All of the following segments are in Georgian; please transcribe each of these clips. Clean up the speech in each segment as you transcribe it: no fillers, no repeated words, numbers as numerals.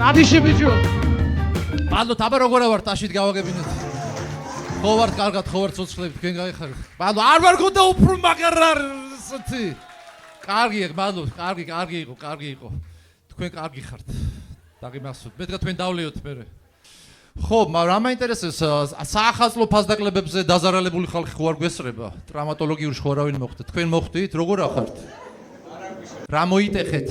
Adishi bicho. მადლობთ, აბა როგორ ვარ ტაშით გავაგებინოთ. ხო ვარ კარგად, ხო ვარ ცოცხლები თქვენ გაიხარეთ. მადლობთ, არ ვარ გონდა უფრო მაგარა სათი. კარგი, მადლობთ, კარგი იყო. თქვენ კარგი ხართ. დაგიმახსოვთ. მე თქვენ დავლეოთ მე. ხო, მაგრამ რა მაინტერესებს საახალწლო ფასდაკლებებზე დაზარალებული ხალხი ხო არ გვესწრება? ტრამატოლოგიურში ხო არავინ მოხვდა? თქვენ მოხვდით? როგორ ახართ? რა მოიტეხეთ?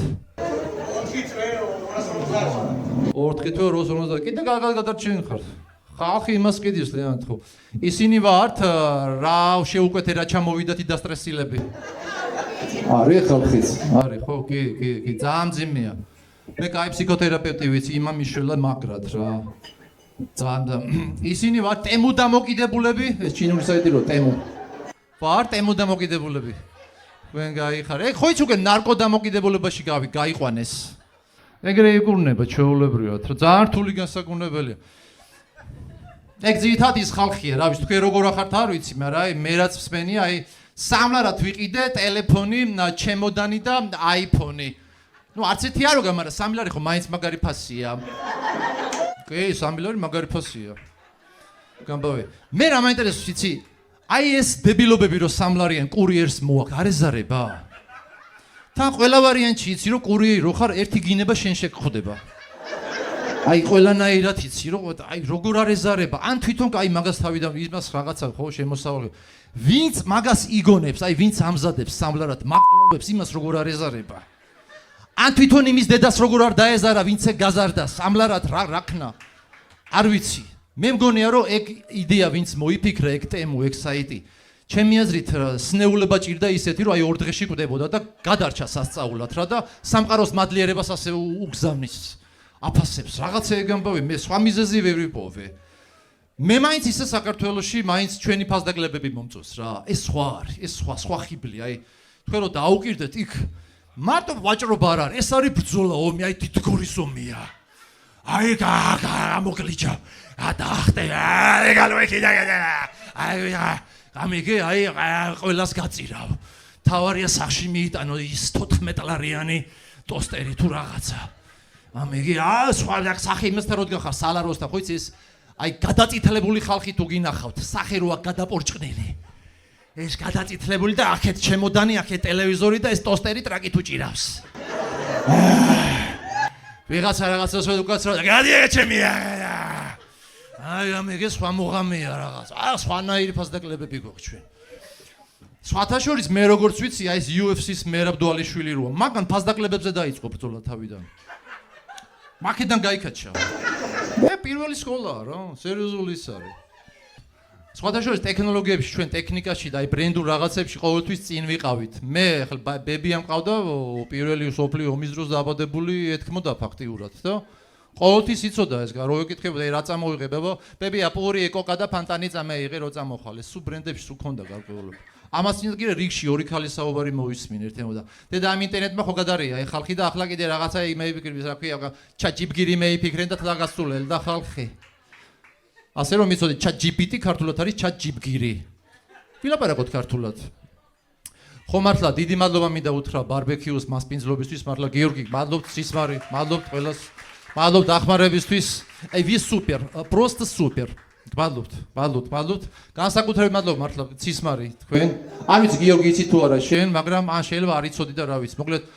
4 თვე 250. კიდე გადარჩენ ხართ. ხალხი იმას კიდის ლეანთ ხო. ისინი ვართ რა შეუკვეთე რა ჩამოვიდათ დასტრესილები. არის ხალხიც. არის ხო, კი, ძალიან ძიმეა. მე კაი ფსიქოთერაპევტი ვიცი, იმამიშვილა მაგრად რა. ძალიან ისინი ვართ ტემუ დამოკიდებულები, ეს ჩინური საიტი რო ტემუ. ვართ ტემუ დამოკიდებულები. თქვენ გაიხარ. ეგ ხო იცი უკვე ნარკო დამოკიდებულებაში გაიყვანეს. ეგრე იგურნება ჩვეულებრივად, რა ძალიან რთული განსაკუთრებელია. ეგ ძირითადად ის ხალხია, რა ვიცი, თქვენ როგორ ახართ არ ვიცი, მაგრამ მე რაც მსმენი, სამლარად ვიყიდე ტელეფონი, ჩემოდანი და აიფონი. ნუ არც ერთი არ ვიგა, მაგრამ სამლარი ხო მაინც მაგარი ფასია. კი, სამლარი მაგარი ფასია. გამბავე. მე რა მაინტერესებს იცი? ეს დებილობები რო სამლარიან კურიერს მოაქვს, არ ეზარება? თან ყველა ვარიანტი იცი რომ კურიერი რო ხარ, ერთი გინება შენ შეგხვდება. ყველანაირად იცი რომ როგორ არ ეზარება? ან თვითონ მაგას თავიდან იმას რაღაცა ხო შემოსავალი. ვინც მაგას იგონებს, ვინც ამზადებს სამლარად, მაყლობებს იმას როგორ არ ეზარება? ან თვითონ იმის დედას როგორ არ დაეზარა, ვინც ეგ გაზარდა სამლარად რა ქნა? არ ვიცი. მე მგონია რომ ეგ იდეა ვინც მოიფიქრა ეგ ტემუ, ეგ საიტი. ჩემი აზრით სნეულება ჭირდა ისეთი რომ 2 დღეში კვდებოდა და გადარჩა სასწაულად რა და სამყაროს მადლიერებას ასე უგზავნის. აფასებს რაღაცა ეგ ამბავი, მე სხვა მიზეზი ვერ ვიპოვე. მე მაინც ისე საქართველოში მაინც ჩვენი ფასდაკლებები მომწონს რა. ეს სხვა არის, ეს სხვა ხიბლი, თქვენ რო დაუკირდეთ იქ მარტო ვაჭრობა არ არის, ეს არის ბრძოლა ომი, თითგორის ომია. გამოგლიჯა. დაახტე, გალოეკიდა. ამიგე, ყველას გაწირავ. თავარია სახში მიიტანო ის 14 ლარიანი ტოსტერი თუ რაღაცა. ამიგე, სხვა სახე იმასთან რო დგახარ სალაროსთან, ხო იცი ეს გადაწითლებული ხალხი თუ გინახავთ, სახე როა გადაპორჭყნილი. ეს გადაწითლებული და აქეთ ჩემოდანი, აქეთ ტელევიზორი და ეს ტოსტერი ტრაკით უჭირავს. რაღაცას უკაცრავ და გადიე ჩემია. ამიგე სხვა მოღამეა რაღაც. სხვანაირი ფასდაკლებები გვაქვს ჩვენ. სხვათა შორის მე როგორც ვიცი, ეს UFC-ს მერაბ დვალიშვილი როა, მაგან ფასდაკლებებზე დაიწყო ბრძოლა თავიდან. მაკედან გაიქაჩა. მე პირველი სკოლაა რა, სერიოზული ის არის. სხვათა შორის ტექნოლოგიებში ჩვენ ტექნიკაში და ბრენდულ რაღაცებში ყოველთვის წინ ვიყავით. მე ახლა ბებია მყავდა პირველი მსოფლიო ომის დროს დაბადებული ეთქმოდა ფაქტიურად და ყოველთვის იცოდა ეს რო ვეკითხებოდა რა წამოვიღებებო ბებია პური კოკა და ფანტანი წამეიღე რო წამოხვალე სულ ბრენდებში სულ ქონდა გარკვეულობა ამას წინ კიდე რიგში ორი ქალის საუბარი მოვისმინ ერთემოდა და ამ ინტერნეტმა ხო გადარია ხალხი და ახლა კიდე რაღაცა მეიფიქრებს რა ქვია ChatGPT მეიფიქრენ და დაგასწულელ და ხალხი ასე რომ იცოდეთ ChatGPT ქართულად არის ChatGPT ვილაპარაკოთ ქართულად ხო მართლა დიდი მადლობა მინდა უთხრა ბარბეკიუს მასპინძლობისთვის მართლა გიორგი მადლობთ სისმარი მადლობთ ყველას მადლობთ დახმარებისთვის ვის სუპერ პროსტ სუპერ მადლობთ განსაკუთრებით მადლობა მართლა სისმარი თქვენ არ ვიცი გიორგი იცი თუ არა შენ მაგრამ ან შეიძლება არ იცოდი და რა ვიცი მოკლედ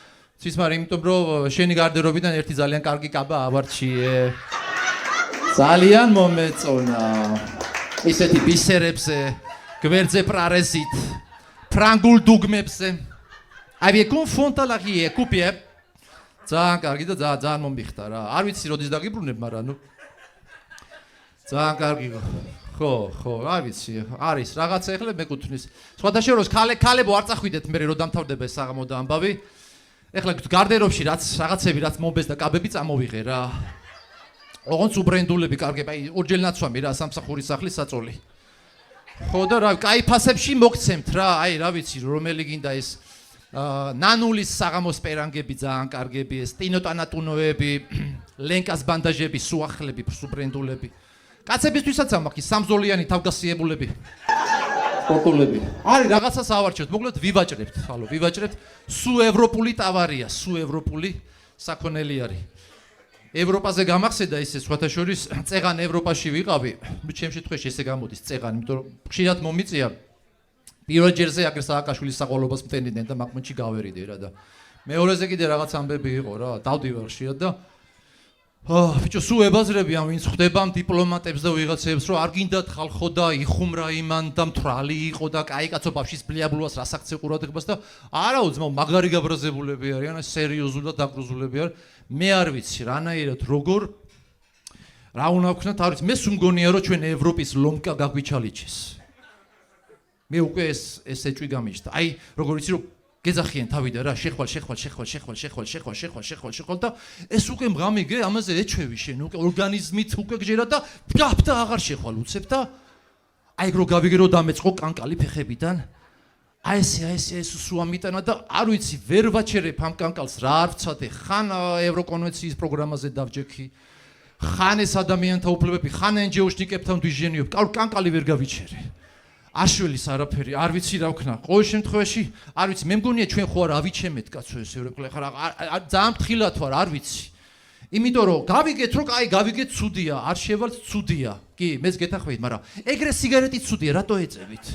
სისმარი იმიტომ რომ შენი გარდერობიდან ერთი ძალიან კარგი კაბა ავარჩიე ძალიან მომეწონა ისეთი ბისერებზე გვერდზე პრარესით ფრანგულ დუგმებზე აი კონფონტა la rie coupé ძალიან კარგი და ძალიან მომიხდა რა არ ვიცი როდის დაგიბრუნებ მაგრამ ნუ ძალიან კარგი ხო არ ვიცი არის რაღაცა ეხლა მეკუთვნის სხვათა შორის ქალებო არ წახვიდეთ მე რომ დამთავრდება ეს საღამო და ამბავი ეხლა გარდერობში რაც რაღაცები რაც მომბეს და კაბები წამოვიღე რა ოღონდ უბრენდულები კარგება ორჯერ ნაცვამი რა სამსახურის სახლის საწოლი ხო და რა კაი ფასებში მოგცემთ რა რა ვიცი რომელი გინდა ეს ნანულის საღამოს პერანგები ძალიან კარგები ეს ტინოტანატუნოები ლენკას ბანდაჟები სუახლები სუბრენდულები კაცებისთვისაც ამაქვს სამზოლიანი თავგასიებულები სპორტულები არის რაღაცას ავარჩევთ მოკლედ ვივაჭრებთ სუ ევროპული ტავარია სუ ევროპული საქონელი არის ევროპაზე გამახსენდა ისე სხვათა შორის წეღან ევროპაში ვიყავი, ჩემ შემთხვევაში ესე გამოდის წეღანი, იმიტომ რომ ხშირად მომიწია პირველ ჯერზე აგერ სააკაშვილის საყოველობას მტენიდნენ და მაკმონჩი გავერიდე რა და მეორეზე კიდე რაღაც ამბები იყო რა, დავდივარ ხშირად და ბიჭო სულ ებაზრებიან ვინც ხვდება დიპლომატებს და ვიღაცებს რომ არ გინდათ ხალხო და იხუმრა იმან და მთვრალი იყო და კაი კაცო ბავშვის ბლიაბლუას რას აქცე ყურადღებას და არაო ძმაო მაგარი გაბრაზებულები არიან სერიოზული და დაგრუზულები არ მე არ ვიცი რანაირად როგორ რა უნდა ვქნათ არ ვიცი მე სულ მგონია რომ ჩვენ ევროპის ლომკა გაგვიჩალიჩეს მე უკვე ეს ეჭვი გამიჩნდა აი როგორ ვიცი რომ გეძახიან თავიდან რა შეხვალ და ეს უკვე მღამიგე ამაზე ეჩვევი შენ უკვე ორგანიზმით უკვე გჯერა და გაფთა აღარ შეხვალ უცებ და აი რო გავიგე რომ დამეწყო კანკალი ფეხებიდან აი ეს სულ ამიტანა და არ ვიცი ვერ ვაჩერებ ამ კანკალს რა არ ვცადე ხან ევროკონვენციის პროგრამაზე დავჯექი ხან ეს ადამიანთა უფლებები ხან NGO-შნიკებთან ვიჟენიობ კანკალი ვერ გავიჩერე აშველის არაფერი არ ვიცი რა ვქნა ყოველ შემთხვევაში არ ვიცი მე მგონია ჩვენ ხო არ ავიჩემეთ კაცო ეს ევროპელი ხარ ძალიან ფრთხილად ვარ არ ვიცი იმიტომ რომ გავიგეთ რომ აი გავიგეთ ცუდია არ შევალთ ცუდია კი მეც გეთახვით მაგრამ ეგრე სიგარეტი ცუდია რატო ეწევით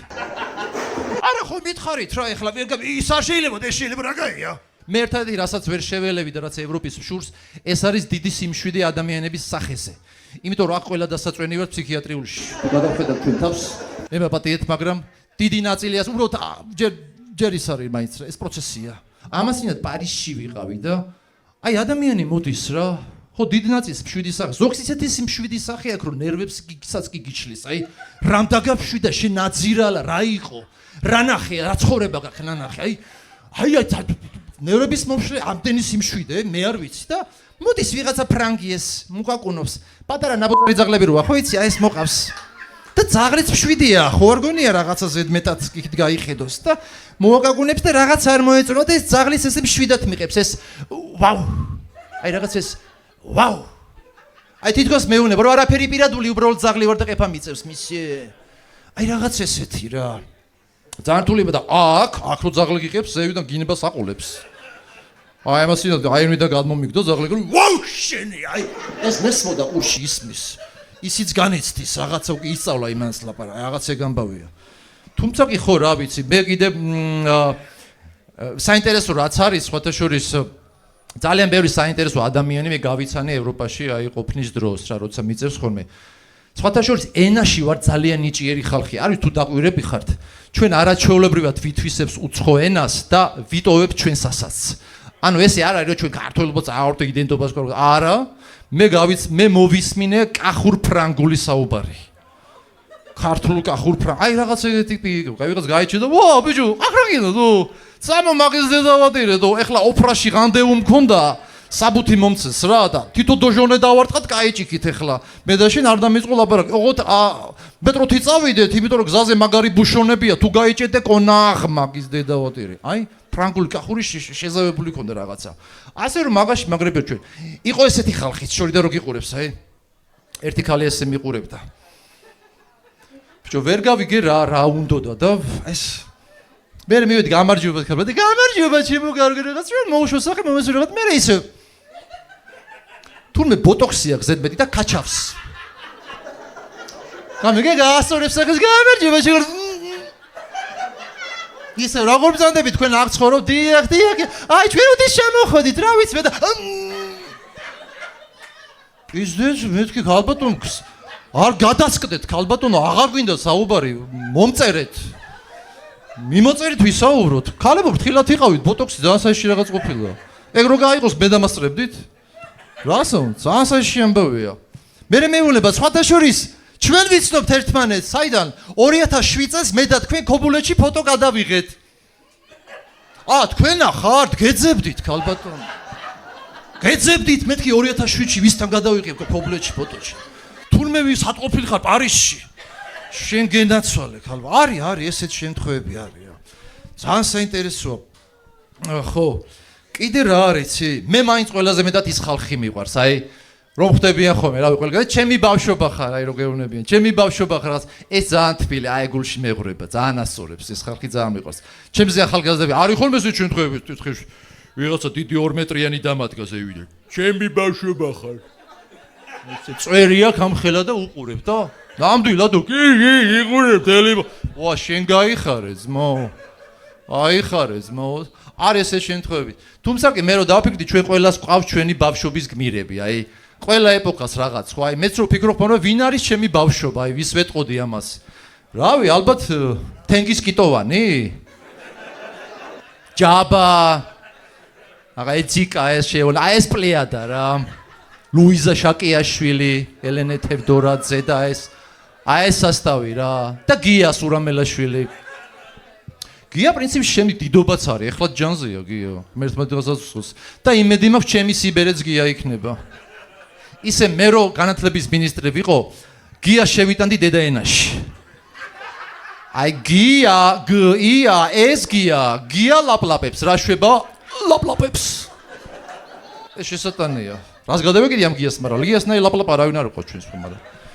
არა ხო მითხარით რა ეხლა ის არ შეიძლება ეს შეიძლება რა გაია მე ერთადერთი რასაც ვერ შეველევი და რაც ევროპის შურს ეს არის დიდი სიმშვიდე ადამიანების სახეზე იმიტომ რომ აქ ყველა დასაწვენი ვარ ფსიქიატრიულში გადავხედავ ჩვენ თავს მე მაპატიეთ მაგრამ დიდი ნაწილიას უბრალოდ ჯერ ის არის მაინც ეს პროცესია ამასინად პარიზში ვიყავი და აი ადამიანი მოდის რა ხო დიდი ნაწილის მშვიდი სახე ზოგს ისეთი მშვიდი სახე აქვს რომ ნერვებსაც კი გიჩლის აი რამ დაგაფშვიდა შენ ნაძირალა რა იყო რა ნახე რა ცხოვრება გაქვს ნახე აი ნერვების მომშლე ამდენი სიმშვიდე მე არ ვიცი და მოდის ვიღაცა ფრანგიეს მუკაკუნობს პატარა ნაბოჭური ძაღლები როა ხო იცი აი ეს მოყავს და ძაღლიც მშვიდია ხო არ გონია რაღაცა ზედმეტად იქით გაიხედოს და მოაკაკუნებს და რაღაც არ მოეწონა და ეს ძაღლის ესე მშვიდად მიყებს ეს ვაუ აი რაღაც ეს ვაუ აი თითქოს მეუნება რომ არაფერი პირადული უბრალოდ ძაღლი ვარ და ყეფა მიწევს მისი აი რაღაც ესეთი რა ძალიან რთულია და აქ რო ძაღლი გიყებს ზევიდან გინება საყოლებს აი ამასინად აირნიდან გადმომიგდო ძაღლი რომ ვაუ შენი აი ეს ნესმოდა ყურში ისმის ისიც განეცდის რაღაცა უკვე ისწავლა იმანს ლაპარაკი რაღაც ეგამბავია თუმცა კი ხო რა ვიცი მე კიდე საინტერესო რაც არის სხვათა შორის ძალიან ბევრი საინტერესო ადამიანი მე გავიცანე ევროპაში აი ყოფნის დროს რა როცა მიწევს ხოლმე სხვათა შორის ენაში ვარ ძალიან ნიჭიერი ხალხი არის თუ დაკვირები ხართ ჩვენ არაჩვეულებრივად ვითვისებს უცხო ენას და ვიტოვებ ჩვენ სასაცს ანუ ესე არ არის რომ ჩვენ ქართველებიც აორტო იდენტობას გვაქვს არა მე მოვისმინე კახურ ფრანგული საუბარი ქართულ კახურ ფრანგ აი რაღაც ეგეთი ტიპი იყო ვიღაც გაიჩნდა ვა ბიჭო ახრაგინო თუ სამო მაგის დედავატირე თუ ეხლა ოფრაში ღანდევუ მქონდა საბუთი მომცეს რა და თითო დოჟონე დავარტყათ კაიჭიქით ეხლა მე და შენ არ დამიწყო ლაპარაკი ოღონდ მეტროთი წავიდეთ იმიტომ რომ გზაზე მაგარი ბუშონებია თუ გაიჭედე კონახ მაგის დედავატირე აი ფრანგული კახური შეზავებული ქონდა რაღაცა ასე რომ მაგაში მაგრებია ჩვენ იყო ესეთი ხალხიც შორიდან რო გიყურებს აი ერთი ქალი ესე მიყურებდა ბიჭო ვერ გავიგე რა უნდოდა და ეს მე მივედი გამარჯვება ხარ და გამარჯვება ჩემო კარგი რაღაც ჩვენ მოუშვა სახე მომესურვებად მე ისე თურმე ბოტოქსია გზედმეტი და კაჩავს გამიგე გაასწორებს სახეს გამარჯვება შეგარ ისე როგორ ბრძანდები თქვენ აქ ცხოვრობ დიახ აი ჩვენ უთი შემოხვედით რა ვიცი მე და ისდენს მეთქი ქალბატონს არ გადასკდეთ ქალბატონო აღარ გვინდა საუბარი მომწერეთ მიმოწერით ვისაუბროთ ქალებო ფრთხილად იყავით ბოტოქსი ძალიან საიში რაღაც ყოფილა ეგ რო გაიყოს მე დამასწრებდით რასო ძალიან საიში ამბავია მე მეუნება სხვათა შორის ჩვენ ვიცნობთ ერთმანეთს საიდან 2007 წელს მე და თქვენ ქობულეთში ფოტო გადავიღეთ თქვენა ხართ გეძებდით ქალბატონო გეძებდით მეთქი 2007-ში ვისთან გადავიღებ ქობულეთში ფოტოში თურმე ვის ატყოფილი ხარ პარიზში შენ გენაცვალე ქალბატონო არის ესეთ შემთხვევები არის ძალიან საინტერესოა ხო კიდე რა არის მე მაინც ყველაზე მეტად ის ხალხი მიყვარს აი რომ ხვდებიან ხოლმე რავი ყველგან ჩემი ბავშვობა ხარ აი რო გეუბნებიან ჩემი ბავშვობა ხარ ეს ძალიან თბილი აი გულში მეღვრება ძალიან ასწორებს ეს ხალხი ძალიან მიყვარს ჩემზე ახალგაზრდები არის ხოლმე ეს შემთხვევები ვიღაცა დიდი 2 მეტრიანი დამადგა ზევიდე. ჩემი ბავშვობა ხარ. წვერი აქვს ამ ხელა და უყურებ და ნამდვილად კი იყურებ თელი. ვა შენ გაიხარე ძმო. აიხარე ძმო. არ ესე შემთხვევები. თუმცა კი მე რო დავფიქრდი ჩვენ ყველას ყავს ჩვენი ბავშვობის გმირები, აი ყველა ეპოქას რაღაც ხო, აი მეც რო ფიქრობ რომ ვინ არის ჩემი ბავშვობა, აი ვის ვეტყოდი ამას. რავი, ალბათ თენგიზ კიტოვანი? ჯაბა. აგა ეციკა ეს შეეულა, აი ეს პლიადა რა. ლუიზა შაკიაშვილი, ელენე თევდორაძე და ეს აი ეს სასტავი რა და გია სურამელაშვილი. გია პრინციპში ჩემი დიდობაც არის, ეხლა ჯანზეა გია, მერტმე დღესაც და იმედი მაქვს ჩემი სიბერეც გია იქნება. ისე მე რო განათლების მინისტრი ვიყო, გია შევიტანდი დედაენაში. აი გია, გია, ეს გია ლაპლაპებს, რა შვება ლაპლაპებს. ეს შესატანია. რას გადავეკიდი ამ გიას, მაგრამ გიასნაირ ლაპლაპ არავინ არ იყო ჩვენს ხომ.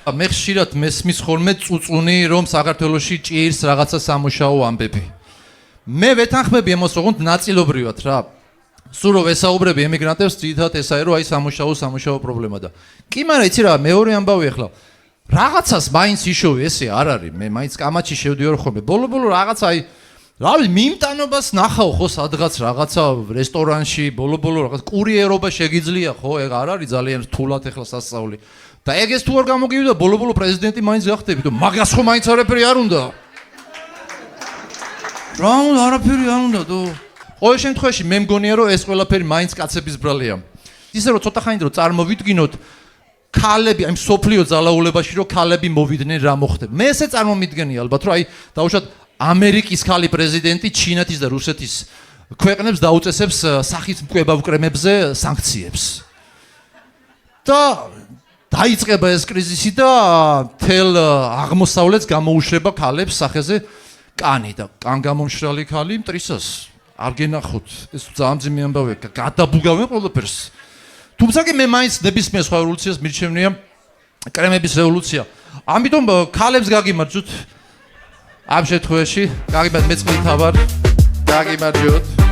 მე ხშირად მესმის ხოლმე წუწუნი რომ საქართველოში ჭირს რაღაცა სამუშაო ამბები. მე ვეთანხმები ამას ოღონდ ნაწილობრივად რა. სულ რომ ვესაუბრები ემიგრანტებს, ძირითადად ესაა რომ აი სამუშაო პრობლემა და. კი, მაგრამ იცი რა, მეორე ამბავი ახლა. რაღაცას მაინც იშოვე, ესე არ არის. მე მაინც კამაჩი შევდივარ ხოლმე. ბოლო რაღაცა აი რავი, მიმტანობას ნახავ ხო სადღაც რაღაცა რესტორანში, ბოლო რაღაც კურიერობა შეგიძლია ხო? ეგ არ არის ძალიან რთულად ახლა სასწაული. და ეგ ეს თუ არ გამოგივიდა, ბოლო პრეზიდენტი მაინც გახდები, თუ მაგას ხო მაინც არაფერი არ უნდა. რა უნდა არაფერი არ უნდა თუ ყოველ შემთხვევაში მე მგონია რომ ეს ყველაფერი მაინც კაცების ბრალია. ისე რომ ცოტა ხანი რომ წარმოვიდგინოთ ქალები, აი სოფლიო ძალაულებაში რომ ქალები მოვიდნენ რა მოხდება. მე ესე წარმომიდგენი ალბათ რომ აი დაუშვათ ამერიკის ხალი პრეზიდენტი ჩინეთის და რუსეთის ქვეყნებს დაუწესებს სახით მკვებავ კრემებზე სანქციებს. და დაიწყება ეს კრიზისი და თელ აღმოსავლეთს გამოუშვება ქალებს სახეზე კანი და კან გამომშრალი ქალი მტრისას. არ გენახოთ, ეს ძალიან ძიმე ამბავია, გადაბუგავენ ყველაფერს. თუმცა კი მე მაინც ნებისმიერ სხვა რევოლუციას მირჩევნია კრემების რევოლუცია. ამიტომ ქალებს გაგიმარჯვოთ ამ შემთხვევაში, გაგიმარჯვოთ მეწყვილთავარ, გაგიმარჯვოთ.